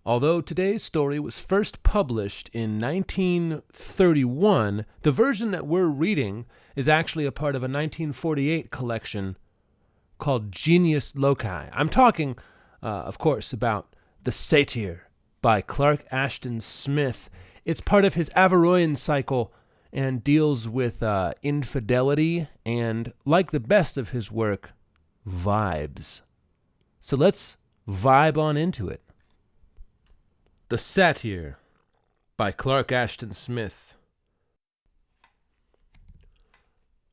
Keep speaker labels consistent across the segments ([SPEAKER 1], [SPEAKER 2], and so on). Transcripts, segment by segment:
[SPEAKER 1] Although today's story was first published in 1931, the version that we're reading is actually a part of a 1948 collection called Genius Loci. I'm talking, of course, about The Satyr by Clark Ashton Smith. It's part of his Averoigne cycle and deals with infidelity and, like the best of his work, vibes. So let's vibe on into it. The Satyr by Clark Ashton Smith.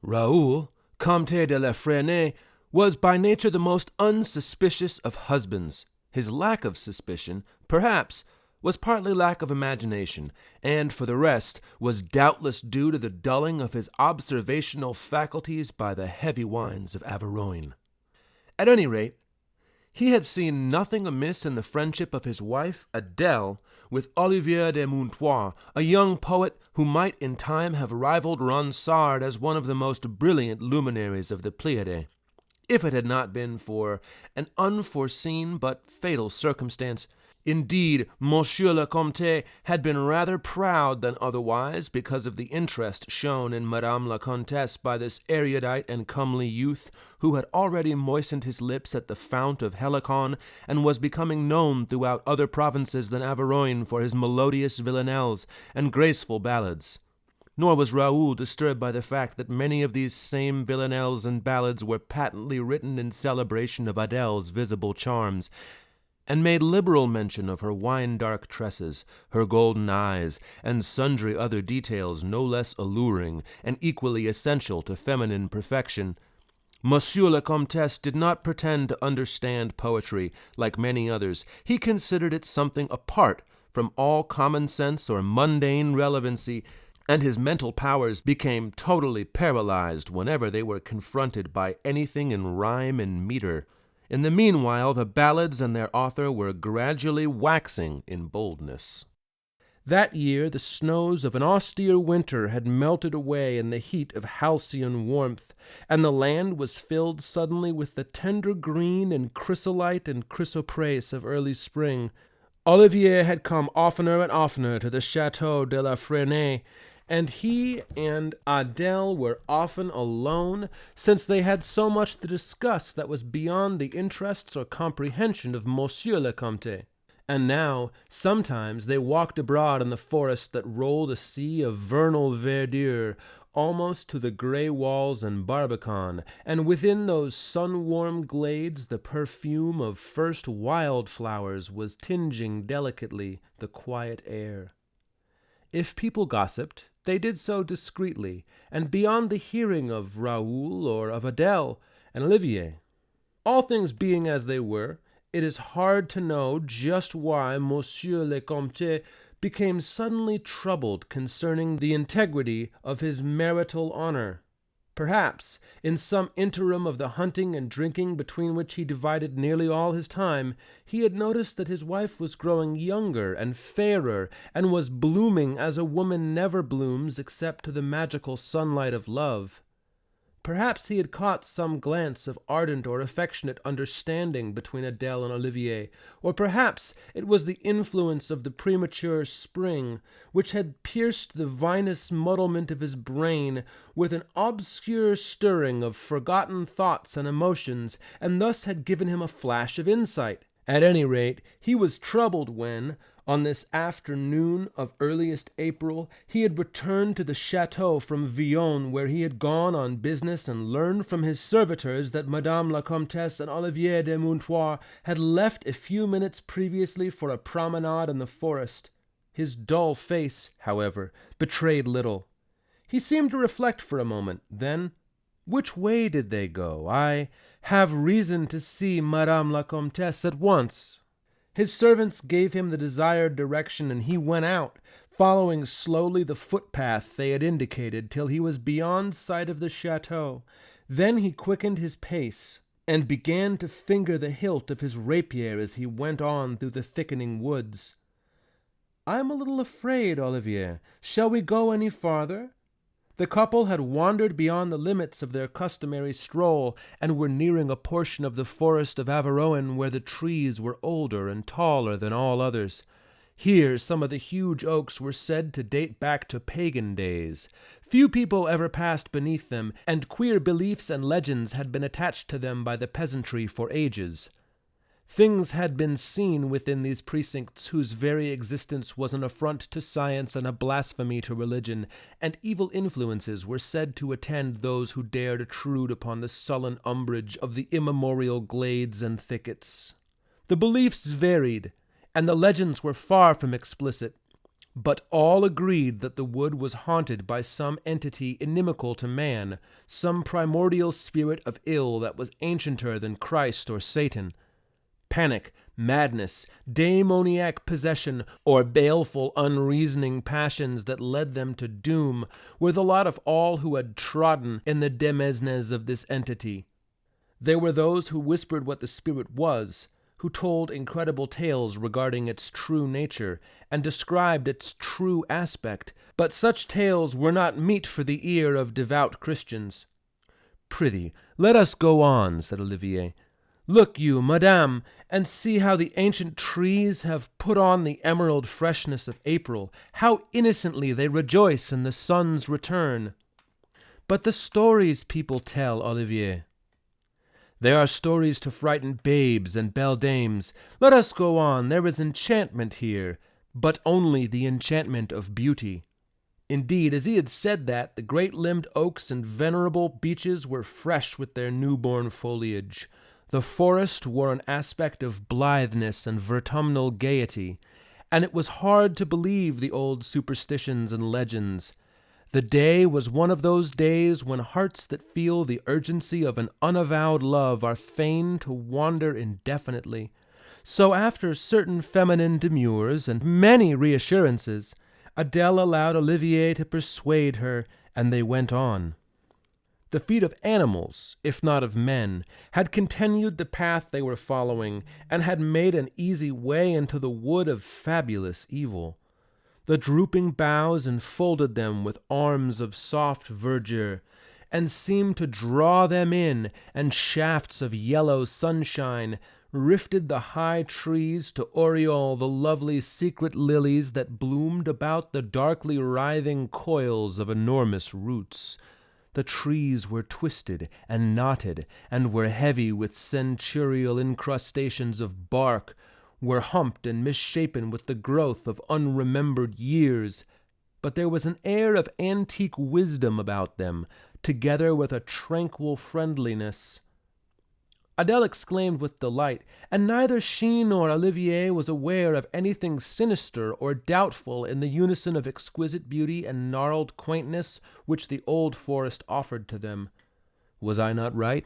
[SPEAKER 1] Raoul, Comte de la Fresnaye, was by nature the most unsuspicious of husbands. His lack of suspicion, perhaps, was partly lack of imagination, and for the rest was doubtless due to the dulling of his observational faculties by the heavy wines of Averoigne. At any rate, he had seen nothing amiss in the friendship of his wife, Adele, with Olivier de Montois, a young poet who might in time have rivaled Ronsard as one of the most brilliant luminaries of the Pleiades, if it had not been for an unforeseen but fatal circumstance. Indeed, Monsieur le Comte had been rather proud than otherwise because of the interest shown in Madame la Comtesse by this erudite and comely youth, who had already moistened his lips at the fount of Helicon, and was becoming known throughout other provinces than Averoigne for his melodious villanelles and graceful ballads. Nor was Raoul disturbed by the fact that many of these same villanelles and ballads were patently written in celebration of Adele's visible charms, and made liberal mention of her wine-dark tresses, her golden eyes, and sundry other details no less alluring and equally essential to feminine perfection. Monsieur le Comtesse did not pretend to understand poetry like many others. He considered it something apart from all common sense or mundane relevancy, and his mental powers became totally paralyzed whenever they were confronted by anything in rhyme and meter. In the meanwhile, the ballads and their author were gradually waxing in boldness. That year, the snows of an austere winter had melted away in the heat of halcyon warmth, and the land was filled suddenly with the tender green and chrysolite and chrysoprase of early spring. Olivier had come oftener and oftener to the Château de la Fresnaye, and he and Adele were often alone, since they had so much to discuss that was beyond the interests or comprehension of Monsieur le Comte. And now, sometimes they walked abroad in the forest that rolled a sea of vernal verdure, almost to the grey walls and barbican, and within those sun-warmed glades the perfume of first wildflowers was tinging delicately the quiet air. If people gossiped, they did so discreetly, and beyond the hearing of Raoul or of Adele and Olivier. All things being as they were, it is hard to know just why Monsieur le Comte became suddenly troubled concerning the integrity of his marital honor. Perhaps, in some interim of the hunting and drinking between which he divided nearly all his time, he had noticed that his wife was growing younger and fairer, and was blooming as a woman never blooms except to the magical sunlight of love. Perhaps he had caught some glance of ardent or affectionate understanding between Adele and Olivier, or perhaps it was the influence of the premature spring, which had pierced the vinous muddlement of his brain with an obscure stirring of forgotten thoughts and emotions, and thus had given him a flash of insight. At any rate, he was troubled when, on this afternoon of earliest April, he had returned to the chateau from Villon, where he had gone on business, and learned from his servitors that Madame la Comtesse and Olivier de Montois had left a few minutes previously for a promenade in the forest. His dull face, however, betrayed little. He seemed to reflect for a moment. Then, which way did they go? I have reason to see Madame la Comtesse at once. His servants gave him the desired direction, and he went out, following slowly the footpath they had indicated till he was beyond sight of the chateau. Then he quickened his pace, and began to finger the hilt of his rapier as he went on through the thickening woods. "I am a little afraid, Olivier. Shall we go any farther? The couple had wandered beyond the limits of their customary stroll, and were nearing a portion of the forest of Averoigne where the trees were older and taller than all others. Here some of the huge oaks were said to date back to pagan days. Few people ever passed beneath them, and queer beliefs and legends had been attached to them by the peasantry for ages. Things had been seen within these precincts whose very existence was an affront to science and a blasphemy to religion, and evil influences were said to attend those who dared intrude upon the sullen umbrage of the immemorial glades and thickets. The beliefs varied, and the legends were far from explicit, but all agreed that the wood was haunted by some entity inimical to man, some primordial spirit of ill that was ancienter than Christ or Satan. Panic, madness, demoniac possession, or baleful, unreasoning passions that led them to doom were the lot of all who had trodden in the demesnes of this entity. There were those who whispered what the spirit was, who told incredible tales regarding its true nature, and described its true aspect, but such tales were not meet for the ear of devout Christians. "Prithee, let us go on," said Olivier. "Look you, madame, and see how the ancient trees have put on the emerald freshness of April, how innocently they rejoice in the sun's return." "But the stories people tell, Olivier." "They are stories to frighten babes and beldames. Let us go on, there is enchantment here, but only the enchantment of beauty." Indeed, as he had said that, the great-limbed oaks and venerable beeches were fresh with their newborn foliage. The forest wore an aspect of blitheness and vertumnal gaiety, and it was hard to believe the old superstitions and legends. The day was one of those days when hearts that feel the urgency of an unavowed love are fain to wander indefinitely. So after certain feminine demurs and many reassurances, Adele allowed Olivier to persuade her, and they went on. The feet of animals, if not of men, had continued the path they were following, and had made an easy way into the wood of fabulous evil. The drooping boughs enfolded them with arms of soft verdure, and seemed to draw them in, and shafts of yellow sunshine rifted the high trees to aureole the lovely secret lilies that bloomed about the darkly writhing coils of enormous roots. The trees were twisted and knotted, and were heavy with centurial incrustations of bark, were humped and misshapen with the growth of unremembered years, but there was an air of antique wisdom about them, together with a tranquil friendliness. Adele exclaimed with delight, and neither she nor Olivier was aware of anything sinister or doubtful in the unison of exquisite beauty and gnarled quaintness which the old forest offered to them. "Was I not right?"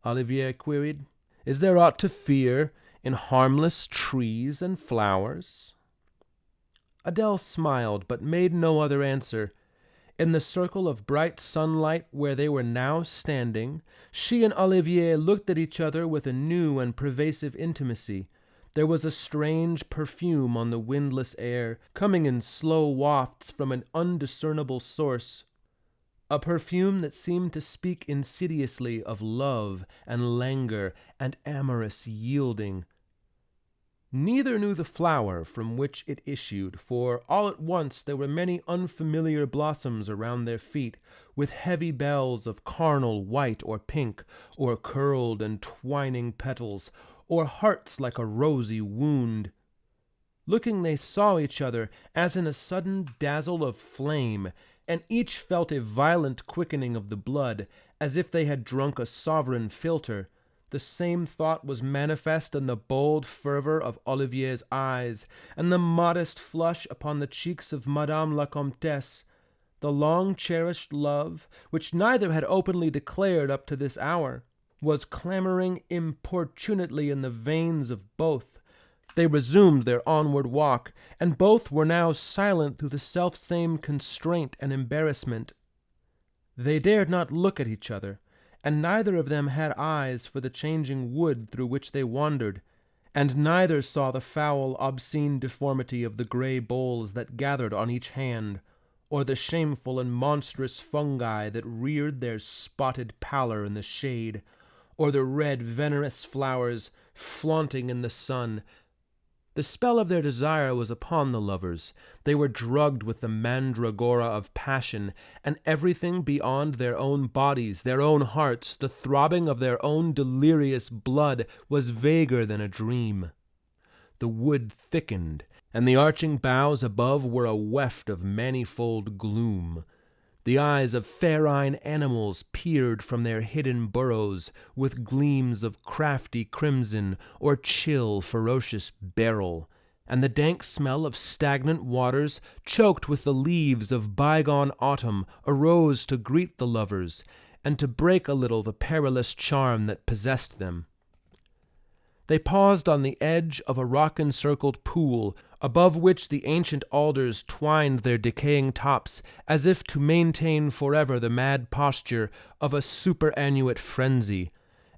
[SPEAKER 1] Olivier queried. "Is there aught to fear in harmless trees and flowers?" Adele smiled, but made no other answer. In the circle of bright sunlight where they were now standing, she and Olivier looked at each other with a new and pervasive intimacy. There was a strange perfume on the windless air, coming in slow wafts from an undiscernible source, a perfume that seemed to speak insidiously of love and languor and amorous yielding. Neither knew the flower from which it issued, for all at once there were many unfamiliar blossoms around their feet, with heavy bells of carnal white or pink, or curled and twining petals, or hearts like a rosy wound. Looking, they saw each other as in a sudden dazzle of flame, and each felt a violent quickening of the blood, as if they had drunk a sovereign philtre. The same thought was manifest in the bold fervor of Olivier's eyes, and the modest flush upon the cheeks of Madame la Comtesse. The long-cherished love, which neither had openly declared up to this hour, was clamoring importunately in the veins of both. They resumed their onward walk, and both were now silent through the selfsame constraint and embarrassment. They dared not look at each other, and neither of them had eyes for the changing wood through which they wandered, and neither saw the foul, obscene deformity of the grey boles that gathered on each hand. or the shameful and monstrous fungi that reared their spotted pallor in the shade, or the red venomous flowers flaunting in the sun. The spell of their desire was upon the lovers. They were drugged with the mandragora of passion, and everything beyond their own bodies, their own hearts, the throbbing of their own delirious blood, was vaguer than a dream. The wood thickened, and the arching boughs above were a weft of manifold gloom. The eyes of fair-eyed animals peered from their hidden burrows with gleams of crafty crimson or chill, ferocious beryl, and the dank smell of stagnant waters, choked with the leaves of bygone autumn, arose to greet the lovers and to break a little the perilous charm that possessed them. They paused on the edge of a rock-encircled pool, above which the ancient alders twined their decaying tops, as if to maintain forever the mad posture of a superannuate frenzy.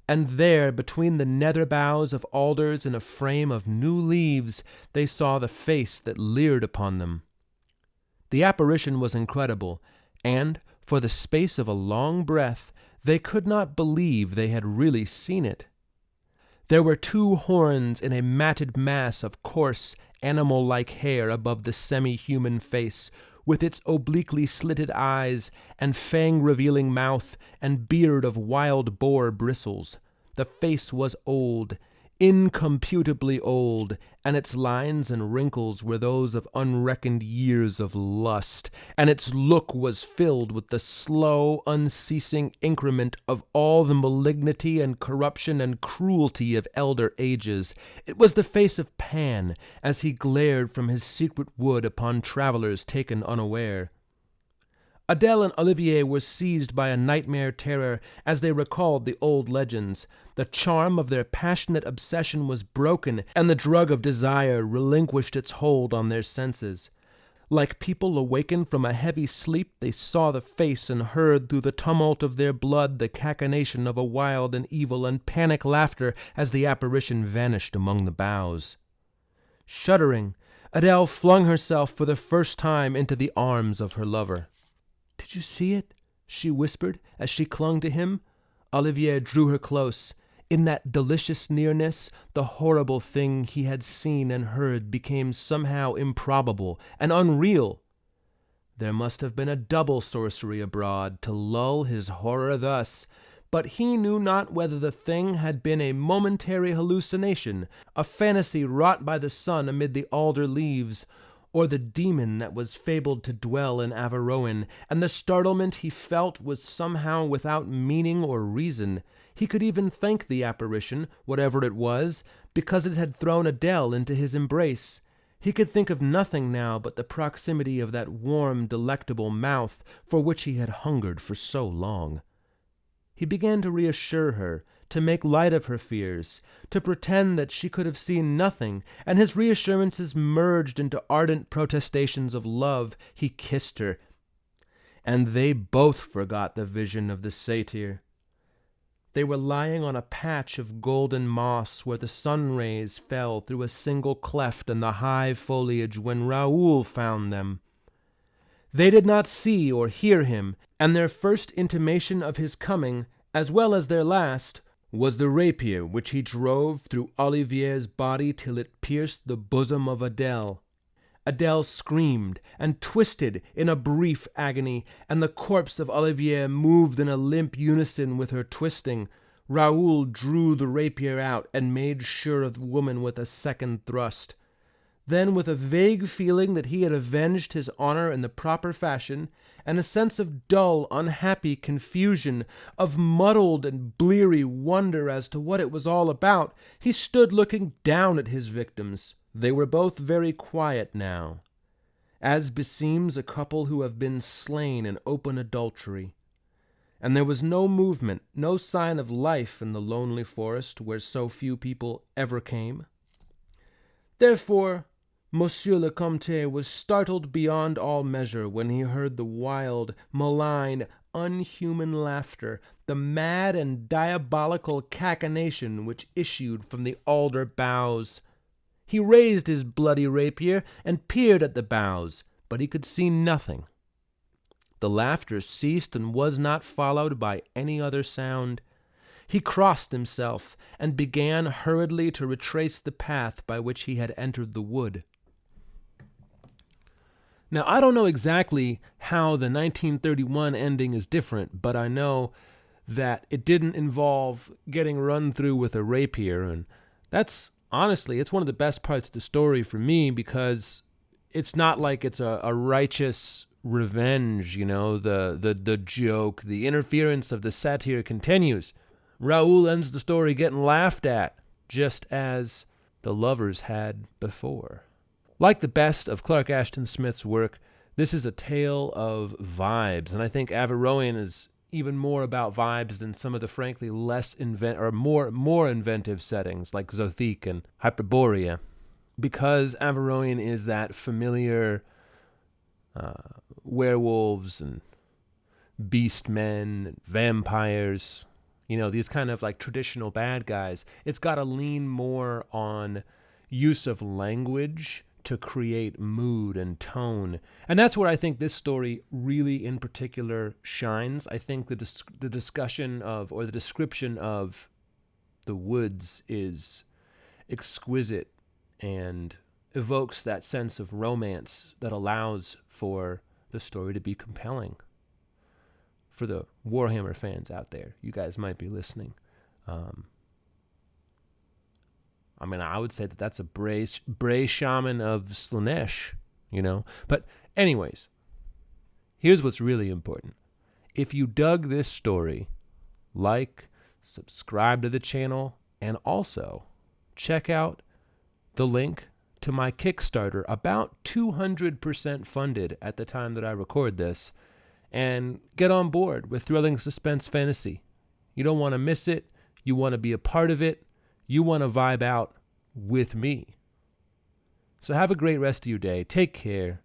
[SPEAKER 1] And there, between the nether boughs of alders in a frame of new leaves, they saw the face that leered upon them. The apparition was incredible, and, for the space of a long breath, they could not believe they had really seen it. There were two horns in a matted mass of coarse, animal-like hair above the semi-human face, with its obliquely slitted eyes and fang-revealing mouth and beard of wild boar bristles. The face was old, incomputably old, and its lines and wrinkles were those of unreckoned years of lust, and its look was filled with the slow, unceasing increment of all the malignity and corruption and cruelty of elder ages. It was the face of Pan, as he glared from his secret wood upon travelers taken unaware. Adele and Olivier were seized by a nightmare terror as they recalled the old legends. The charm of their passionate obsession was broken, and the drug of desire relinquished its hold on their senses. Like people awakened from a heavy sleep, they saw the face and heard through the tumult of their blood the cachinnation of a wild and evil and panic laughter as the apparition vanished among the boughs. Shuddering, Adele flung herself for the first time into the arms of her lover. "Did you see it?" she whispered as she clung to him. Olivier drew her close. In that delicious nearness, the horrible thing he had seen and heard became somehow improbable and unreal. There must have been a double sorcery abroad to lull his horror thus, but he knew not whether the thing had been a momentary hallucination, a fantasy wrought by the sun amid the alder leaves, or the demon that was fabled to dwell in Averoigne, and the startlement he felt was somehow without meaning or reason. He could even thank the apparition, whatever it was, because it had thrown Adele into his embrace. He could think of nothing now but the proximity of that warm, delectable mouth for which he had hungered for so long. He began to reassure her, to make light of her fears, to pretend that she could have seen nothing, and his reassurances merged into ardent protestations of love. He kissed her, and they both forgot the vision of the satyr. They were lying on a patch of golden moss where the sun rays fell through a single cleft in the high foliage when Raoul found them. They did not see or hear him, and their first intimation of his coming, as well as their last, was the rapier which he drove through Olivier's body till it pierced the bosom of Adele. Adele screamed and twisted in a brief agony, and the corpse of Olivier moved in a limp unison with her twisting. Raoul drew the rapier out and made sure of the woman with a second thrust. Then, with a vague feeling that he had avenged his honor in the proper fashion, and a sense of dull, unhappy confusion, of muddled and bleary wonder as to what it was all about, he stood looking down at his victims. They were both very quiet now, as beseems a couple who have been slain in open adultery. And there was no movement, no sign of life in the lonely forest where so few people ever came. Therefore, Monsieur le Comte was startled beyond all measure when he heard the wild, malign, unhuman laughter, the mad and diabolical cachinnation which issued from the alder boughs. He raised his bloody rapier and peered at the boughs, but he could see nothing. The laughter ceased and was not followed by any other sound. He crossed himself and began hurriedly to retrace the path by which he had entered the wood. Now, I don't know exactly how the 1931 ending is different, but I know that it didn't involve getting run through with a rapier, and that's, honestly, it's one of the best parts of the story for me, because it's not like it's a righteous revenge, the joke, the interference of the satyr continues. Raoul ends the story getting laughed at, just as the lovers had before. Like the best of Clark Ashton Smith's work, this is a tale of vibes, and I think Averoigne is even more about vibes than some of the frankly less more inventive settings like Zothique and Hyperborea, because Averoigne is that familiar werewolves and beast men and vampires, these kind of like traditional bad guys. It's got to lean more on use of language to create mood and tone. And that's where I think this story really in particular shines. I think the discussion of, or the description of the woods is exquisite and evokes that sense of romance that allows for the story to be compelling. For the Warhammer fans out there, you guys might be listening. I would say that that's a Bray shaman of Slaanesh, But anyways, here's what's really important. If you dug this story, subscribe to the channel, and also check out the link to my Kickstarter, about 200% funded at the time that I record this, and get on board with Thrilling Suspense Fantasy. You don't want to miss it. You want to be a part of it. You want to vibe out with me. So have a great rest of your day. Take care.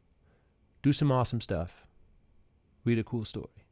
[SPEAKER 1] Do some awesome stuff. Read a cool story.